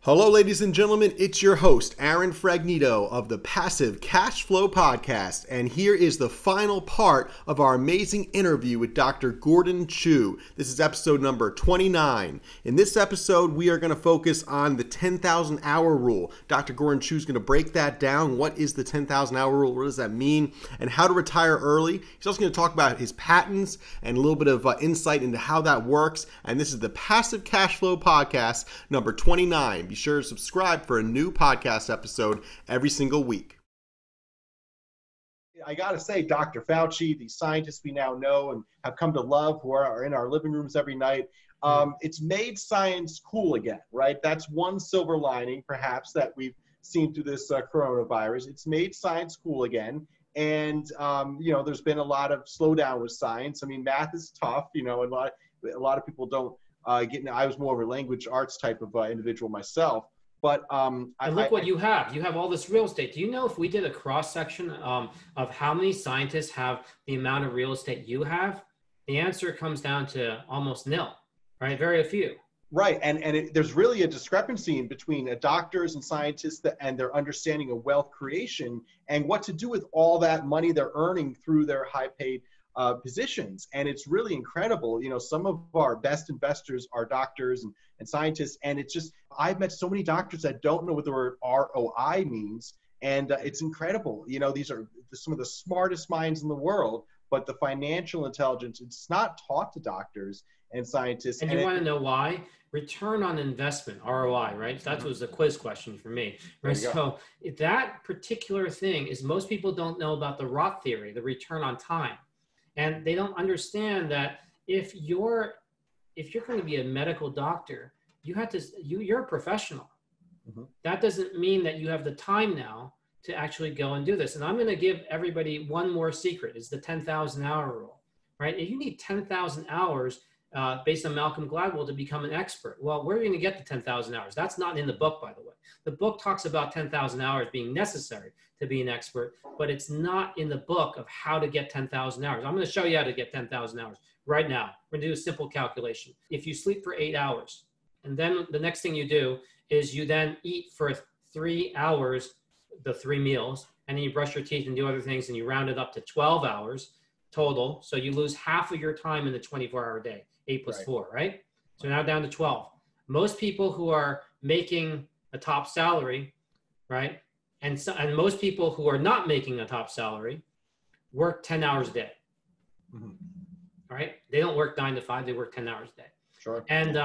Hello, ladies and gentlemen. It's your host, Aaron Fragnito of the Passive Cash Flow Podcast. And here is the final part of our amazing interview with Dr. Gordon Chiu. This is episode number 29. In this episode, we are going to focus on the 10,000 hour rule. Dr. Gordon Chiu is going to break that down. What is the 10,000 hour rule? What does that mean? And how to retire early. He's also going to talk about his patents and a little bit of insight into how that works. And this is the Passive Cash Flow Podcast number 29. Be sure to subscribe for a new podcast episode every single week. I got to say, Dr. Fauci, these scientists we now know and have come to love, who are in our living rooms every night, it's made science cool again, right? That's one silver lining, perhaps, that we've seen through this coronavirus. It's made science cool again. And, there's been a lot of slowdown with science. I mean, math is tough, and a lot of people don't I was more of a language arts type of individual myself, but and look what you have. You have all this real estate. Do you know if we did a cross section of how many scientists have the amount of real estate you have? The answer comes down to almost nil, right? Very few. Right, and there's really a discrepancy between doctors and scientists and their understanding of wealth creation and what to do with all that money they're earning through their high-paid positions. And it's really incredible. Some of our best investors are doctors and scientists. And it's just, I've met so many doctors that don't know what the word ROI means. And it's incredible. These are some of the smartest minds in the world, but the financial intelligence, it's not taught to doctors and scientists. And you want to know why? Return on investment, ROI, right? That was a quiz question for me, right? So that particular thing is most people don't know about the Roth theory, the return on time. And they don't understand that if you're going to be a medical doctor, you're a professional. Mm-hmm. That doesn't mean that you have the time now to actually go and do this. And I'm going to give everybody one more secret. It's the 10,000 hour rule, right? If you need 10,000 hours based on Malcolm Gladwell to become an expert, well, where are you going to get the 10,000 hours? That's not in the book, by the way. The book talks about 10,000 hours being necessary to be an expert, but it's not in the book of how to get 10,000 hours. I'm going to show you how to get 10,000 hours right now. We're going to do a simple calculation. If you sleep for 8 hours, and then the next thing you do is you then eat for 3 hours, the 3 meals, and then you brush your teeth and do other things, and you round it up to 12 hours total. So you lose half of your time in the 24-hour day, 8 plus 4, right? So now down to 12. Most people who are making a top salary, right? And most people who are not making a top salary work 10 hours a day, right? They don't work 9 to 5, they work 10 hours a day. Sure. And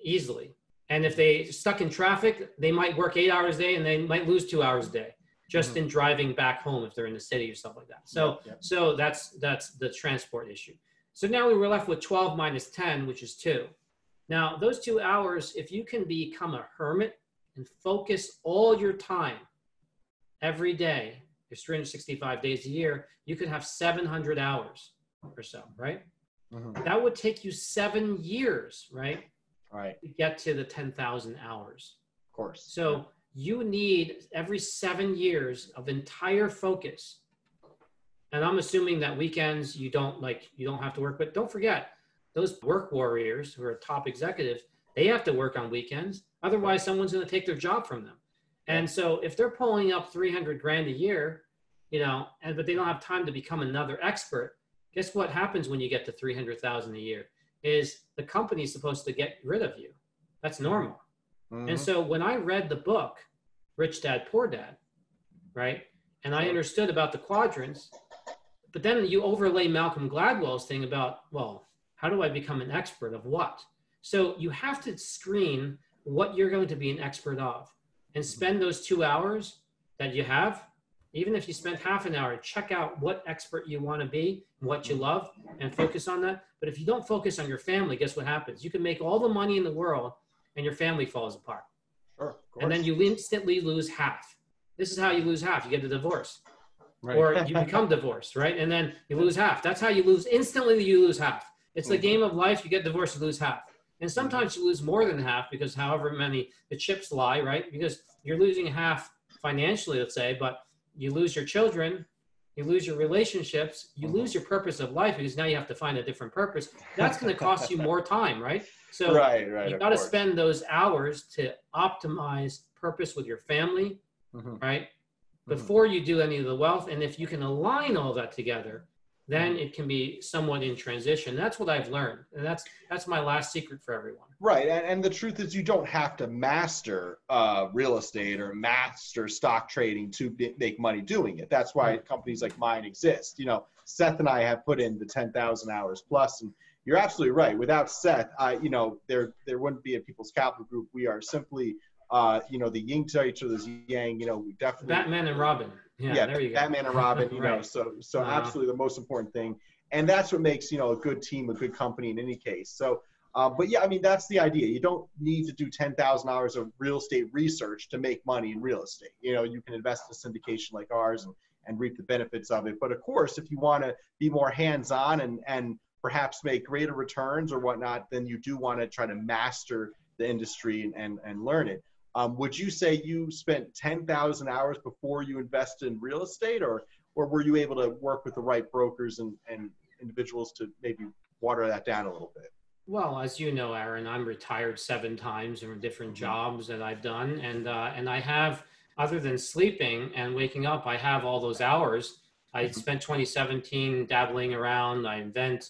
easily. And if they stuck in traffic, they might work 8 hours a day and they might lose 2 hours a day just in driving back home if they're in the city or stuff like that. So that's the transport issue. So now we were left with 12 minus 10, which is 2. Now, those 2 hours, if you can become a hermit and focus all your time every day, there's 365 days a year, you could have 700 hours or so, right? Mm-hmm. That would take you 7 years, right? Right. To get to the 10,000 hours. Of course. So you need every 7 years of entire focus. And I'm assuming that weekends you don't have to work, but don't forget those work warriors who are top executives, they have to work on weekends. Otherwise someone's going to take their job from them. And so if they're pulling up 300 grand a year, but they don't have time to become another expert, guess what happens when you get to 300,000 a year is the company's supposed to get rid of you. That's normal. Mm-hmm. And so when I read the book, Rich Dad, Poor Dad, right? And I understood about the quadrants, but then you overlay Malcolm Gladwell's thing about, well, how do I become an expert of what? So you have to screen what you're going to be an expert of and spend those 2 hours that you have. Even if you spend half an hour, check out what expert you want to be, what you love, and focus on that. But if you don't focus on your family, guess what happens? You can make all the money in the world and your family falls apart. Sure, of course. And then you instantly lose half. This is how you lose half. You get a divorce. Right. Or you become divorced, right? And then you lose half. That's how you lose. Instantly, you lose half. It's the game of life. You get divorced, you lose half. And sometimes you lose more than half because however many the chips lie, right? Because you're losing half financially, let's say, but you lose your children, you lose your relationships, you lose your purpose of life because now you have to find a different purpose. That's going to cost you more time, right? So right, you got to spend those hours to optimize purpose with your family, right? Before you do any of the wealth. And if you can align all that together, then it can be somewhat in transition. That's what I've learned. And that's my last secret for everyone. Right. And the truth is you don't have to master real estate or master stock trading to make money doing it. That's why companies like mine exist. You know, Seth and I have put in the 10,000 hours plus, and you're absolutely right. Without Seth, you know, there wouldn't be a People's Capital Group. We are simply, you know, the yin to each other's yang. You know, we definitely Batman and Robin. Yeah, there you go. Batman and Robin. You right. know, so absolutely the most important thing, and that's what makes, you know, a good team, a good company in any case. So, but yeah, I mean, that's the idea. You don't need to do 10,000 hours of real estate research to make money in real estate. You know, you can invest in a syndication like ours and reap the benefits of it. But of course, if you want to be more hands-on and perhaps make greater returns or whatnot, then you do want to try to master the industry and learn it. Would you say you spent 10,000 hours before you invested in real estate, or were you able to work with the right brokers and individuals to maybe water that down a little bit? Well, as you know, Aaron, I'm retired 7 times from different jobs that I've done. And I have, other than sleeping and waking up, I have all those hours. I spent 2017 dabbling around. I invent.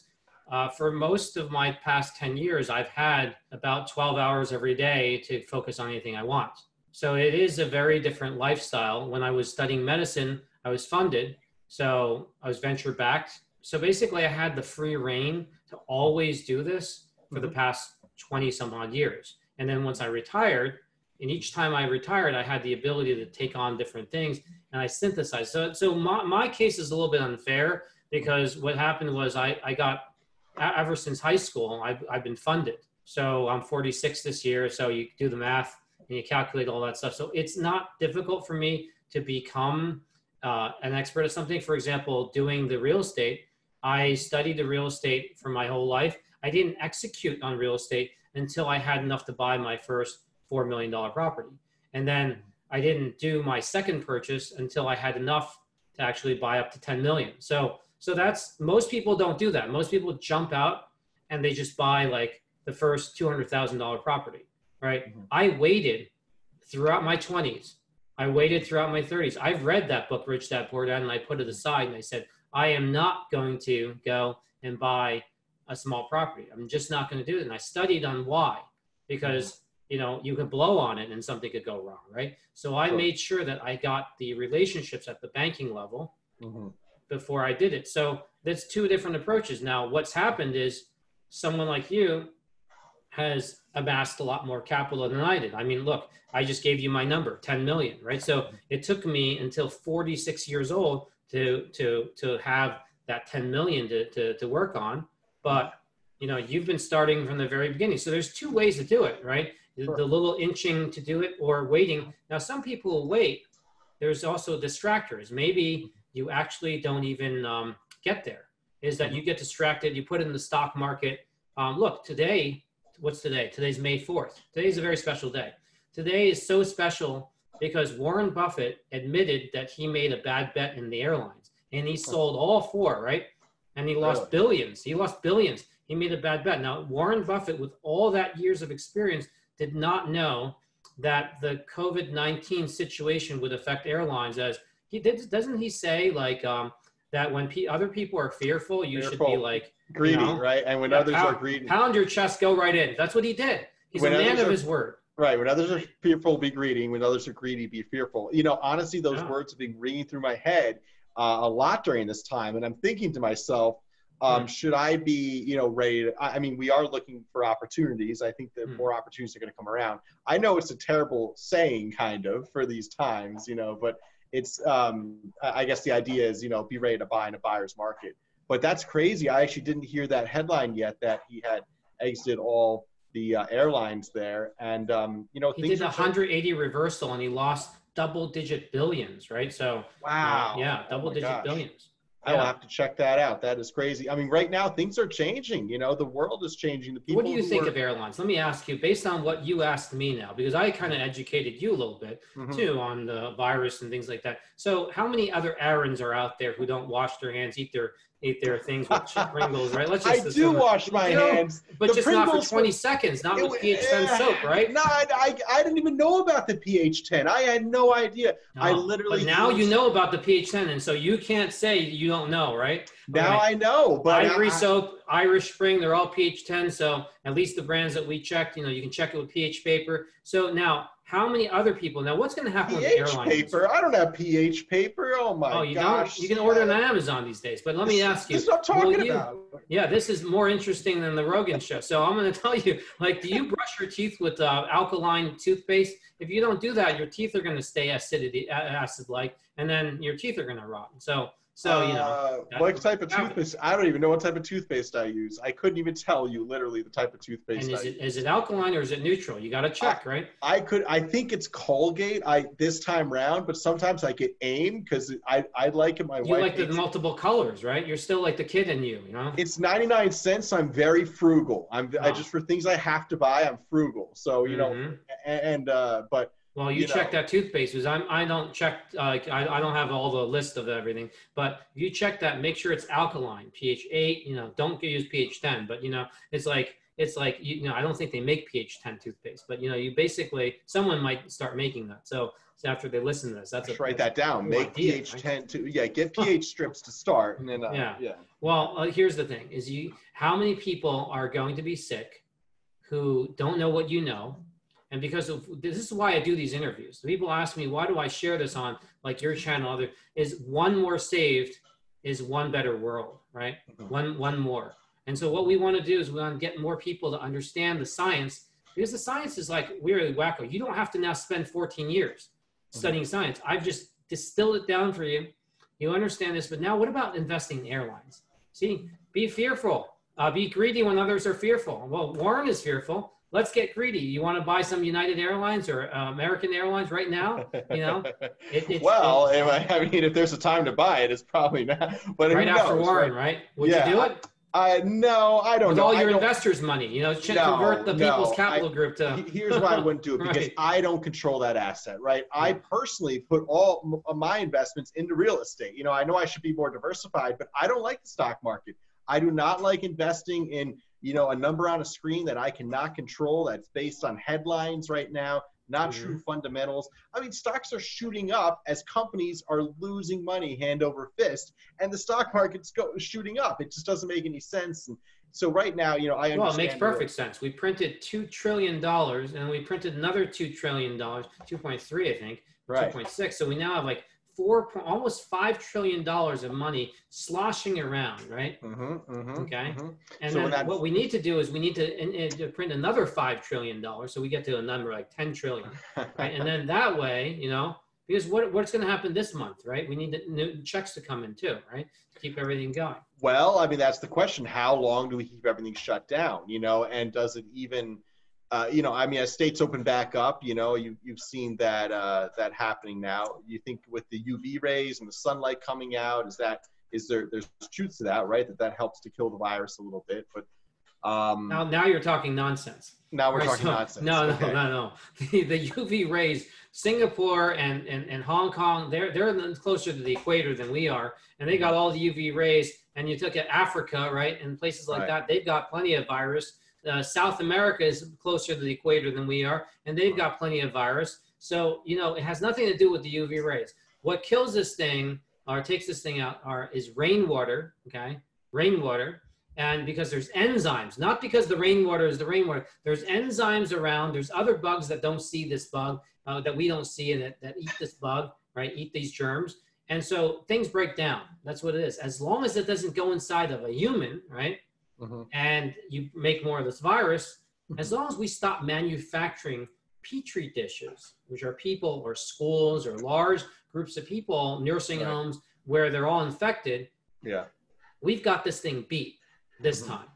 For most of my past 10 years, I've had about 12 hours every day to focus on anything I want. So it is a very different lifestyle. When I was studying medicine, I was funded. So I was venture backed. So basically I had the free reign to always do this for the past 20 some odd years. And then once I retired, and each time I retired, I had the ability to take on different things and I synthesized. So my case is a little bit unfair because what happened was I got, ever since high school, I've been funded. So I'm 46 this year. So you do the math and you calculate all that stuff. So it's not difficult for me to become an expert at something. For example, doing the real estate, I studied the real estate for my whole life. I didn't execute on real estate until I had enough to buy my first $4 million property. And then I didn't do my second purchase until I had enough to actually buy up to 10 million. So that's, most people don't do that. Most people jump out and they just buy like the first $200,000 property, right? I waited throughout my 20s. I waited throughout my 30s. I've read that book, Rich Dad Poor Dad, and I put it aside and I said, I am not going to go and buy a small property. I'm just not going to do it. And I studied on why, because, you know, you could blow on it and something could go wrong, right? So I made sure that I got the relationships at the banking level before I did it. So that's 2 different approaches. Now, what's happened is someone like you has amassed a lot more capital than I did. I mean, look, I just gave you my number, 10 million, right? So it took me until 46 years old to have that 10 million to work on. But, you know, you've been starting from the very beginning. So there's 2 ways to do it, right? The little inching to do it or waiting. Now, some people will wait. There's also distractors. Maybe you actually don't even get there. Is that you get distracted, you put it in the stock market. Look, today, what's today? Today's May 4th. Today's a very special day. Today is so special because Warren Buffett admitted that he made a bad bet in the airlines and he sold all 4, right? And he lost billions. He lost billions. He made a bad bet. Now, Warren Buffett, with all that years of experience, did not know that the COVID-19 situation would affect airlines. As he did, doesn't he say like that when other people are fearful, you should be like greedy, you know, right? And when others are greedy, pound your chest, go right in. That's what he did. He's a man of his word. Right. When others are fearful, be greedy. When others are greedy, be fearful. You know, honestly, those words have been ringing through my head a lot during this time. And I'm thinking to myself, should I be, you know, ready to, I mean, we are looking for opportunities. I think that more opportunities are going to come around. I know it's a terrible saying kind of for these times, you know, but it's, I guess the idea is, you know, be ready to buy in a buyer's market. But that's crazy. I actually didn't hear that headline yet that he had exited all the airlines there. And, you know, he did 180 reversal and he lost double-digit billions, right? So, wow. yeah, double-digit billions. I will have to check that out. That is crazy. I mean, right now things are changing. You know, the world is changing. The people. What do you think of airlines? Let me ask you, based on what you asked me now, because I kind of educated you a little bit too on the virus and things like that. So, how many other Aarons are out there who don't wash their hands, eat their things with Pringles, right? Let's just I do wash my hands, but just Pringles not for 20 seconds, not with pH10 soap, right? No, I didn't even know about the pH10. I had no idea. No, I literally. But now you know about the pH10, and so you can't say you don't know, right? Now I know, but Ivory soap, Irish Spring, they're all pH 10. So at least the brands that we checked, you know, you can check it with pH paper. So now, how many other people? Now, what's going to happen with the airlines? pH paper? I don't have pH paper. Oh my gosh! Oh, you don't? You can order it on Amazon these days. But let me ask you. This is what I'm talking about. Yeah, this is more interesting than the Rogan show. So I'm going to tell you, like, do you brush your teeth with alkaline toothpaste? If you don't do that, your teeth are going to stay acid-like, and then your teeth are going to rot. So, you know. What type of toothpaste? I don't even know what type of toothpaste I use. I couldn't even tell you literally the type of toothpaste and I use. Is it alkaline or is it neutral? You got to check, right? I think it's Colgate this time round, but sometimes I get AIM because I like it. My wife. You like the multiple colors, right? You're still like the kid in you, you know? It's 99 cents. I'm very frugal. I just, for things I have to buy, I'm frugal. So, you know, but. Well, you check that toothpaste because I don't check, I don't have all the list of everything, but if you check that, make sure it's alkaline, pH 8, you know, don't use pH 10, but you know, it's like, you know, I don't think they make pH 10 toothpaste, but you know, you basically, someone might start making that. So after they listen to this, that's write that down, make idea, pH 10 right? Get pH strips to start. And then, yeah. Well, here's the thing is how many people are going to be sick who don't know what you know? And because of this is why I do these interviews. People ask me, why do I share this on like your channel? Is one more saved is one better world, right? One more. And so what we want to do is we want to get more people to understand the science, because the science is like really wacko. You don't have to now spend 14 years studying science. I've just distilled it down for you. You understand this, but now what about investing in airlines? See, be fearful, be greedy when others are fearful. Well, Warren is fearful. Let's get greedy. You want to buy some United Airlines or American Airlines right now? You know. I mean, if there's a time to buy it, it's probably not. But right after Warren, right? Would you do it? No, I don't know. With all your investors' money, you know, convert the People's Capital Group to. Here's why I wouldn't do it, because right. I don't control that asset, right? I personally put all my investments into real estate. You know I should be more diversified, but I don't like the stock market. I do not like investing in, you know, a number on a screen that I cannot control, that's based on headlines right now, not true fundamentals. I mean, stocks are shooting up as companies are losing money hand over fist, and the stock market's shooting up. It just doesn't make any sense. And so right now, you know, I understand. Well, it makes perfect sense. We printed $2 trillion, and we printed another $2 trillion, 2.3, I think, right. 2.6. So we now have like almost $5 trillion of money sloshing around, right? Okay. And so then what we need to do is we need to print another $5 trillion, so we get to a number like 10 trillion, right? And then that way, you know, because what's going to happen this month, right? We need the new checks to come in too, right? To keep everything going. Well, I mean, that's the question. How long do we keep everything shut down? You know, and does it even? You know, I mean, as states open back up, you know, you've seen that that happening now. You think with the UV rays and the sunlight coming out, there's truth to that, right? That helps to kill the virus a little bit. But now you're talking nonsense. Now we're talking nonsense. No. The UV rays, Singapore and Hong Kong, they're closer to the equator than we are, and they got all the UV rays. And you look at Africa, right, and places like that, they've got plenty of virus. South America is closer to the equator than we are, and they've got plenty of virus. So, you know, it has nothing to do with the UV rays. What kills this thing or takes this thing out is rainwater, okay? Rainwater. And because there's enzymes, not because the rainwater is the rainwater. There's enzymes around. There's other bugs that don't see this bug, that we don't see, and that eat this bug, right? Eat these germs. And so things break down. That's what it is. As long as it doesn't go inside of a human, right? And you make more of this virus, as long as we stop manufacturing petri dishes, which are people or schools or large groups of people, nursing homes, where they're all infected, we've got this thing beat this time.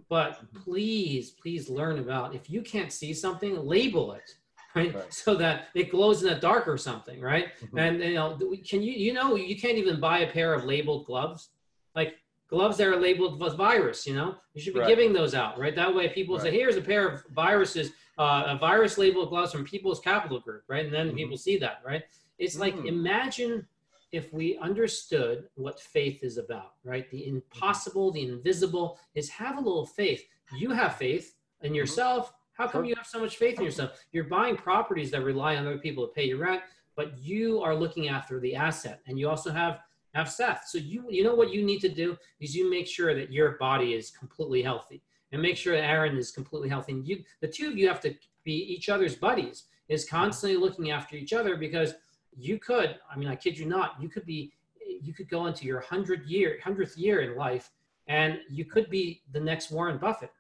But please learn about, if you can't see something, label it, right? So that it glows in the dark or something, right? And you can't even buy a pair of labeled gloves, like gloves that are labeled with virus. You should be giving those out, right? That way people say, here's a pair of viruses, a virus labeled gloves from People's Capital Group, right? And then people see that, right? It's like, imagine if we understood what faith is about, right? The impossible, the invisible, is have a little faith. You have faith in yourself. How come you have so much faith in yourself? You're buying properties that rely on other people to pay your rent, but you are looking after the asset, and you also have Seth. So you know what you need to do is you make sure that your body is completely healthy, and make sure that Aaron is completely healthy. And the two of you have to be each other's buddies, is constantly looking after each other, because you could, I kid you not, you could go into your 100th year in life, and you could be the next Warren Buffett.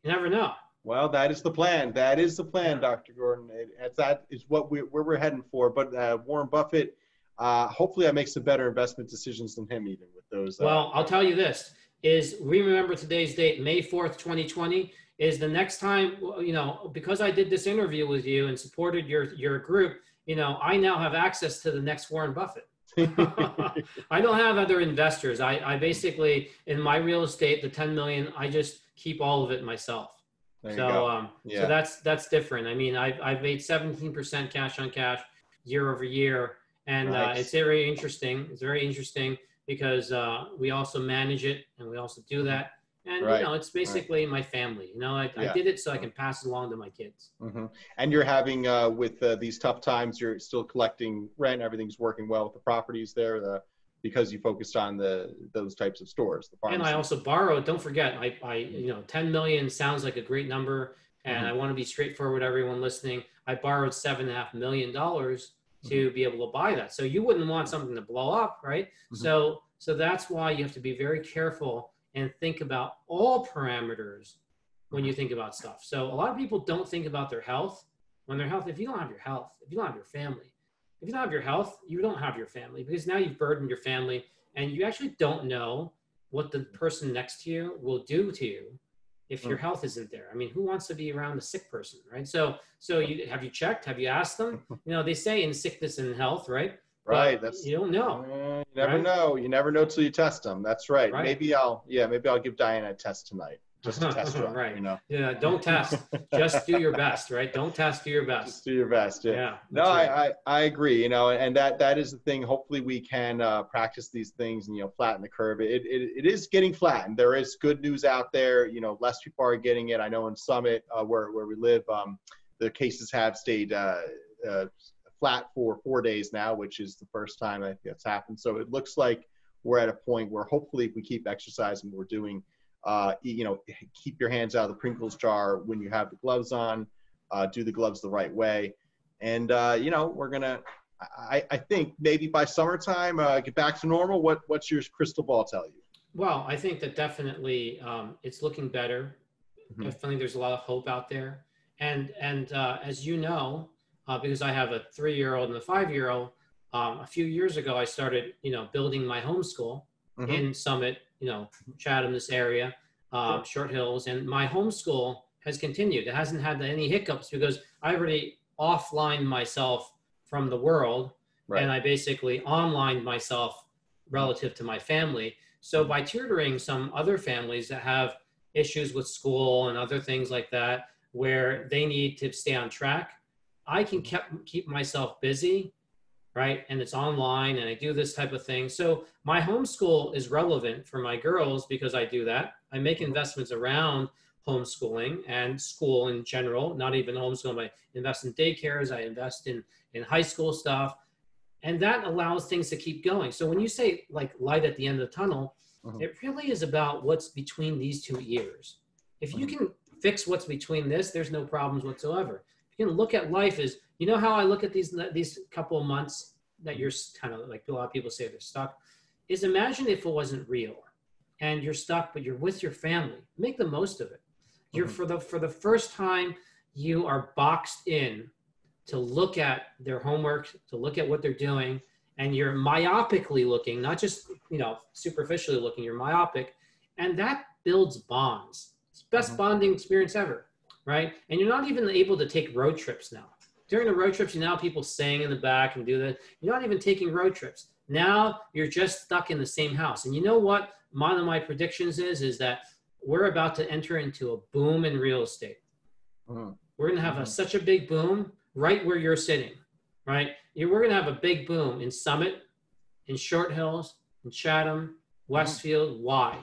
You never know. Well, that is the plan. That is the plan, Dr. Gordon. That is what where we're heading for. But Warren Buffett, hopefully I make some better investment decisions than him, even with those. Well, I'll tell you this, is we remember today's date, May 4th, 2020, is the next time, because I did this interview with you and supported your group, I now have access to the next Warren Buffett. I don't have other investors. I basically, in my real estate, the 10 million, I just keep all of it myself. So that's different. I've made 17% cash on cash year over year. And it's very interesting. It's very interesting because we also manage it, and we also do that. And, it's basically my family. I did it so I can pass it along to my kids. And you're having, with these tough times, you're still collecting rent. Everything's working well with the properties there, because you focused on those types of stores. And I also borrowed. Don't forget, I 10 million sounds like a great number, and I want to be straightforward with everyone listening. I borrowed $7.5 million to be able to buy that. So you wouldn't want something to blow up, right? So that's why you have to be very careful and think about all parameters when you think about stuff. So a lot of people don't think about their health. When their health, if you don't have your health, if you don't have your family, if you don't have your health, you don't have your family, because now you've burdened your family, and you actually don't know what the person next to you will do to you if your health isn't there. Who wants to be around a sick person, right? So have you checked? Have you asked them? They say in sickness and health, right? Right. You don't know. You never know. You never know till you test them. That's right. Maybe I'll give Diana a test tonight. Just to test her. Right. Yeah. Don't test. Just do your best. Right. Don't test. Do your best. Just do your best. Yeah. No, right. I agree. And that is the thing. Hopefully we can practice these things and flatten the curve. It is getting flattened. There is good news out there. Less people are getting it. I know in Summit, where we live, the cases have stayed flat for 4 days now, which is the first time I think that's happened. So it looks like we're at a point where hopefully if we keep exercising what we're doing, keep your hands out of the Pringles jar when you have the gloves on, do the gloves the right way. And, we're going to, I think maybe by summertime, get back to normal. What's your crystal ball tell you? Well, I think that definitely it's looking better. Definitely there's a lot of hope out there. And as you know, because I have a 3-year-old and a 5-year-old, a few years ago, I started, building my homeschool in Summit, Chatham, this area, Short Hills, and my homeschool has continued. It hasn't had any hiccups because I already offlined myself from the world, and I basically onlined myself relative to my family. So by tutoring some other families that have issues with school and other things like that, where they need to stay on track, I can keep myself busy, right? And it's online, and I do this type of thing. So my homeschool is relevant for my girls because I do that. I make investments around homeschooling and school in general, not even homeschooling. I invest in daycares, I invest in high school stuff, and that allows things to keep going. So when you say like light at the end of the tunnel, it really is about what's between these 2 years. If you can fix what's between this, there's no problems whatsoever. You can look at life as, how I look at these couple of months that you're kind of like a lot of people say they're stuck, is imagine if it wasn't real and you're stuck, but you're with your family. Make the most of it. You're for the first time, you are boxed in to look at their homework, to look at what they're doing, and you're myopically looking, not just, superficially looking, you're myopic, and that builds bonds. It's the best bonding experience ever. Right? And you're not even able to take road trips now. During the road trips, people staying in the back and do that. You're not even taking road trips. Now you're just stuck in the same house. And you know what? One of my predictions is that we're about to enter into a boom in real estate. We're going to have such a big boom right where you're sitting, right? We're going to have a big boom in Summit, in Short Hills, in Chatham, Westfield. Why?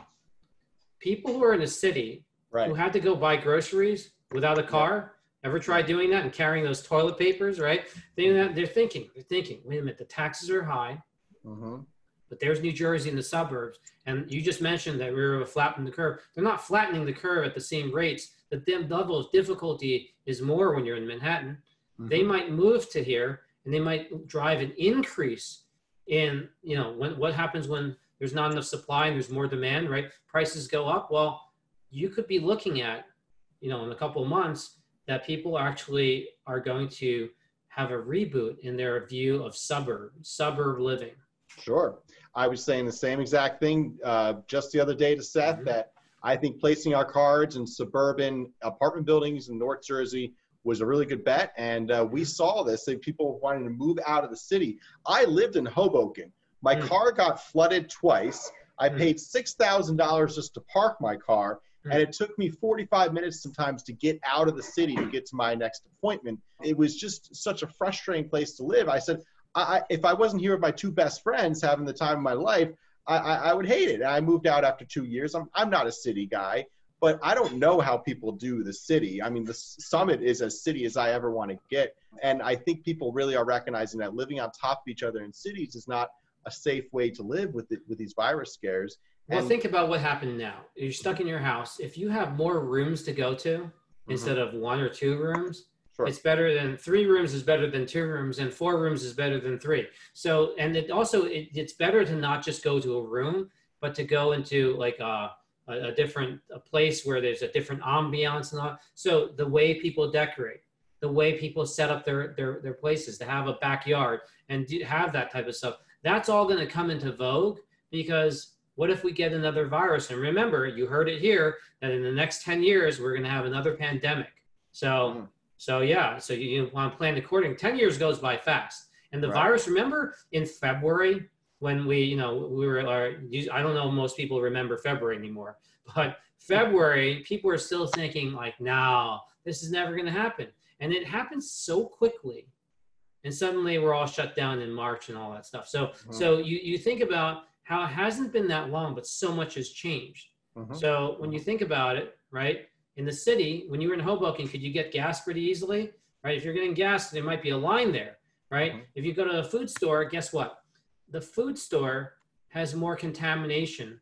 People who are in a city who had to go buy groceries without a car, ever tried doing that and carrying those toilet papers, right? They're thinking, wait a minute, the taxes are high, but there's New Jersey in the suburbs. And you just mentioned that we were flattening the curve. They're not flattening the curve at the same rates. The level of difficulty is more when you're in Manhattan. They might move to here and they might drive an increase in, what happens when there's not enough supply and there's more demand, right? Prices go up. Well, you could be looking at, in a couple of months that people actually are going to have a reboot in their view of suburb living. Sure. I was saying the same exact thing just the other day to Seth, that I think placing our cards in suburban apartment buildings in North Jersey was a really good bet. And we saw this, people wanting to move out of the city. I lived in Hoboken. My car got flooded twice. I paid $6,000 just to park my car. And it took me 45 minutes sometimes to get out of the city to get to my next appointment. It was just such a frustrating place to live. I said, if I wasn't here with my two best friends having the time of my life, I would hate it. I moved out after 2 years. I'm not a city guy, but I don't know how people do the city. I mean, the Summit is as city as I ever want to get. And I think people really are recognizing that living on top of each other in cities is not a safe way to live with these virus scares. Well, think about what happened now. You're stuck in your house. If you have more rooms to go to instead of 1 or 2 rooms, it's better than 3 rooms is better than 2 rooms, and 4 rooms is better than 3. So, and it's better to not just go to a room, but to go into like a place where there's a different ambiance and all. So the way people decorate, the way people set up their places, to have a backyard and have that type of stuff, that's all going to come into vogue, because what if we get another virus? And remember, you heard it here, that in the next 10 years, we're going to have another pandemic. So you want to plan accordingly. 10 years goes by fast. And the virus, remember in February when we were, I don't know, most people remember February anymore, but February, people are still thinking like, no, this is never going to happen. And it happens so quickly. And suddenly we're all shut down in March and all that stuff. So you think about how it hasn't been that long, but so much has changed. So when you think about it, right, in the city, when you were in Hoboken, could you get gas pretty easily, right? If you're getting gas, there might be a line there, right? If you go to a food store, guess what? The food store has more contamination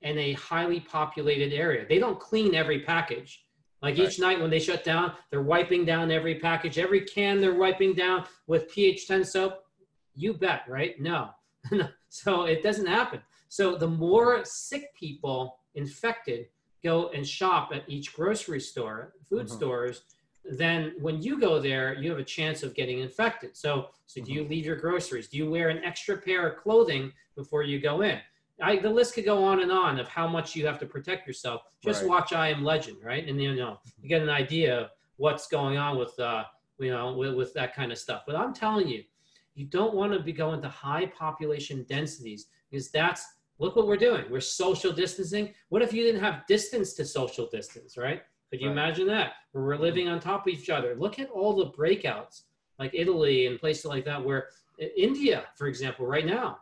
in a highly populated area. They don't clean every package. Like each night when they shut down, they're wiping down every package, every can they're wiping down with pH 10 soap. You bet, right? No. So it doesn't happen. So the more sick people infected go and shop at each grocery store, food stores, then when you go there, you have a chance of getting infected. So do you leave your groceries? Do you wear an extra pair of clothing before you go in? The list could go on and on of how much you have to protect yourself. Just watch I Am Legend, right? And you get an idea of what's going on with with that kind of stuff. But I'm telling you, you don't want to be going to high population densities, because look what we're doing. We're social distancing. What if you didn't have distance to social distance, right? Could you imagine that? Where we're living on top of each other. Look at all the breakouts, like Italy and places like that, where India, for example, right now,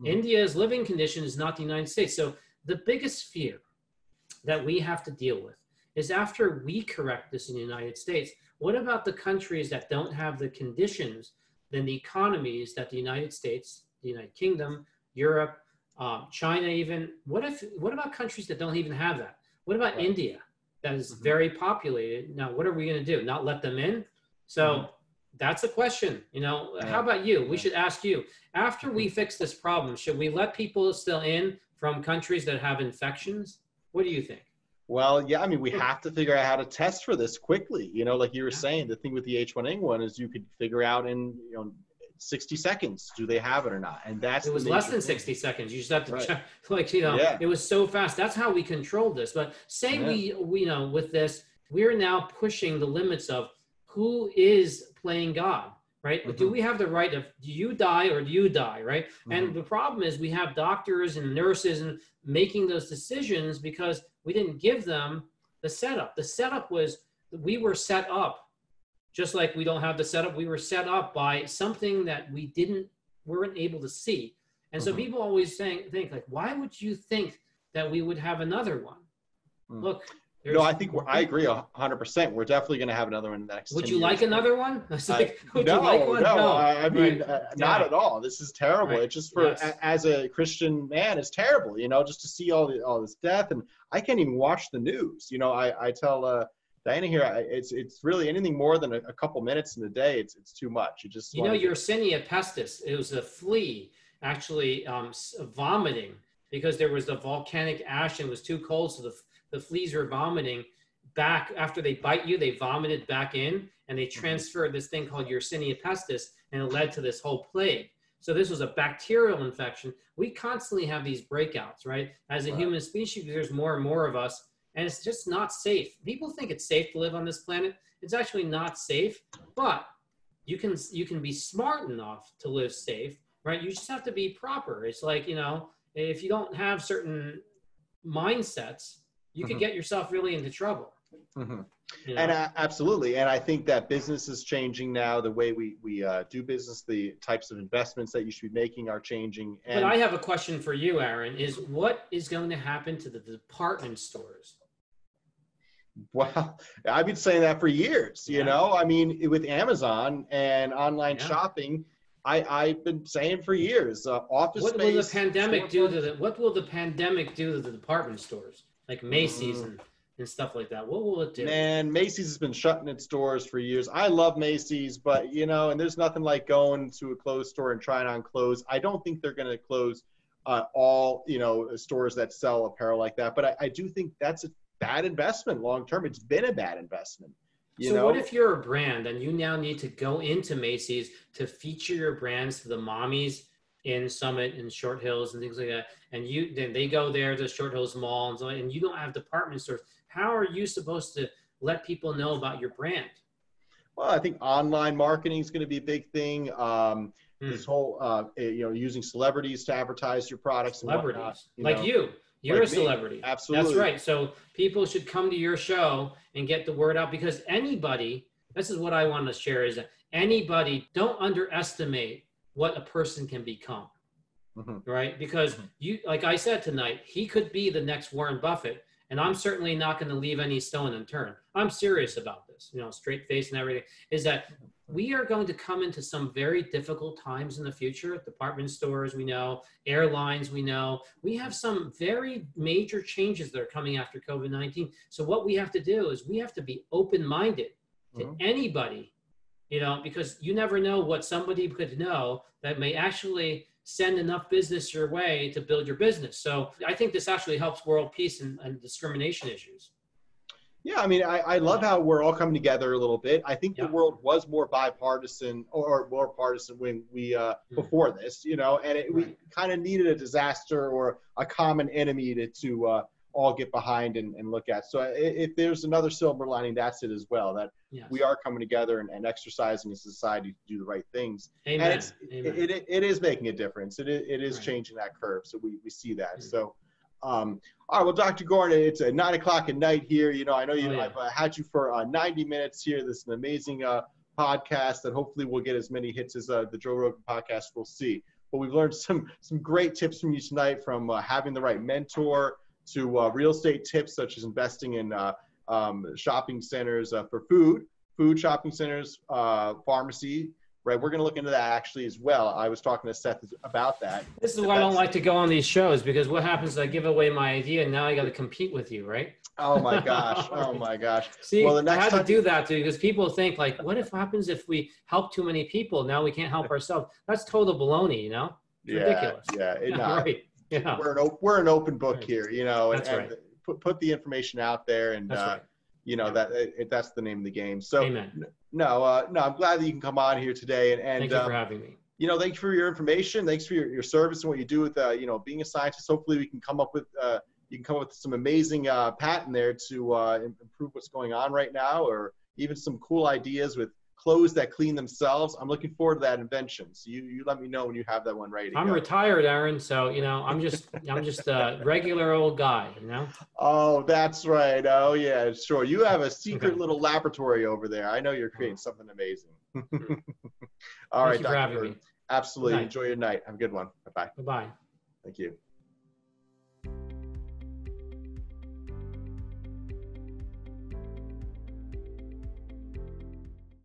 India's living condition is not the United States. So the biggest fear that we have to deal with is, after we correct this in the United States, what about the countries that don't have the conditions, then the economies that the United States, the United Kingdom, Europe, China even, what about countries that don't even have that? What about India, that is very populated? Now, what are we going to do? Not let them in? So that's a question. How about you? We should ask you, after we fix this problem, should we let people still in from countries that have infections? What do you think? Well, yeah, I mean, we have to figure out how to test for this quickly. Like you were saying, the thing with the H1N1 is you could figure out in 60 seconds, do they have it or not? And it was less than 60 seconds. You just have to check, it was so fast. That's how we controlled this. But say we with this, we're now pushing the limits of who is playing God, right? Do we have the right of, do you die or do you die, right? And the problem is we have doctors and nurses and making those decisions because we didn't give them the setup. The setup was, we were set up, just like we don't have the setup, we were set up by something that we weren't able to see. And so people always think like, why would you think that we would have another one? Look. No, I think I agree 100%. We're definitely going to have another one in the next 10 Would you years. like another one? Like, would no, you like one? no. I mean, not Yeah. at all. This is terrible. Right. It's just for, as a Christian man, it's terrible, you know, just to see all this death. And I can't even watch the news. You know, I tell Diana here, it's really anything more than a couple minutes in the day. It's too much. You just, you know, Yersinia pestis, it was a flea actually vomiting because there was the volcanic ash and it was too cold. So the fleas were vomiting back after they bite you, they vomited back in and they transferred this thing called Yersinia pestis and it led to this whole plague. So this was a bacterial infection. We constantly have these breakouts, right? As a human species, there's more and more of us and it's just not safe. People think it's safe to live on this planet. It's actually not safe, but you can be smart enough to live safe, right? You just have to be proper. It's like, you know, if you don't have certain mindsets, you could get yourself really into trouble. You know? And absolutely. And I think that business is changing now. The way we do business, the types of investments that you should be making are changing. And but I have a question for you, Aaron, is what is going to happen to the department stores? Well, I've been saying that for years, you know, I mean, with Amazon and online shopping, I've been saying for years, office what space. Will the pandemic do to what will the pandemic do to the department stores? Like Macy's and stuff like that. What will it do? Man, Macy's has been shutting its doors for years. I love Macy's, but you know, and there's nothing like going to a clothes store and trying on clothes. I don't think they're going to close all, you know, stores that sell apparel like that. But I do think that's a bad investment long term. It's been a bad investment. You know? What if you're a brand and you now need to go into Macy's to feature your brands to the mommies in Summit and Short Hills and things like that, and then they go there to Short Hills Mall and so on, and you don't have department stores? How are you supposed to let people know about your brand? Well, I think online marketing is going to be a big thing. This whole, you know, using celebrities to advertise your products. Celebrities, and whatnot, like know. you. You're like a celebrity. Me. Absolutely. That's right. So people should come to your show and get the word out because anybody, this is what I want to share, is that anybody, don't underestimate what a person can become. Right? Because you, like I said tonight, he could be the next Warren Buffett. And I'm certainly not going to leave any stone unturned. I'm serious about this, you know, straight face and everything, is that we are going to come into some very difficult times in the future. Department stores, we know, airlines, we know. We have some very major changes that are coming after COVID-19. So what we have to do is we have to be open-minded to anybody, you know, because you never know what somebody could know that may actually send enough business your way to build your business. So I think this actually helps world peace and discrimination issues. Yeah, I mean, I love how we're all coming together a little bit. I think the world was more bipartisan or more partisan when we, before this, you know, and we kind of needed a disaster or a common enemy to all get behind and look at. So if there's another silver lining, that's it as well, that we are coming together and exercising as a society to do the right things. Amen. And it is making a difference. It is changing that curve. So we see that. So, all right, well, Dr. Gordon, it's 9 o'clock at night here. You know, I know I've had you for 90 minutes here. This is an amazing podcast that hopefully will get as many hits as the Joe Rogan podcast will see. But we've learned some great tips from you tonight, from having the right mentor to real estate tips such as investing in shopping centers for food shopping centers, pharmacy. Right, we're going to look into that actually as well. I was talking to Seth about that. This is why I don't like to go on these shows, because what happens is I give away my idea and now I got to compete with you, right? Oh my gosh! Oh my gosh! See, well, I had to do that too, because people think like, what happens if we help too many people? Now we can't help ourselves. That's total baloney, you know? It's ridiculous. Right. Yeah. We're an open book here, you know, and, right. put the information out there, and you know that's the name of the game. So Amen. No, I'm glad that you can come on here today, and thank you for having me. You know, thanks for your information. Thanks for your service and what you do with you know, being a scientist. Hopefully, we can come up with some amazing patent there to improve what's going on right now, or even some cool ideas with clothes that clean themselves. I'm looking forward to that invention. So you let me know when you have that one ready to I'm go. retired, Aaron, so I'm just a regular old guy, Oh, that's right. Oh yeah, sure. You have a secret little laboratory over there. I know you're creating something amazing. All right, Thank you for having me. Absolutely. Enjoy your night. Have a good one. Bye-bye. Bye-bye. Thank you.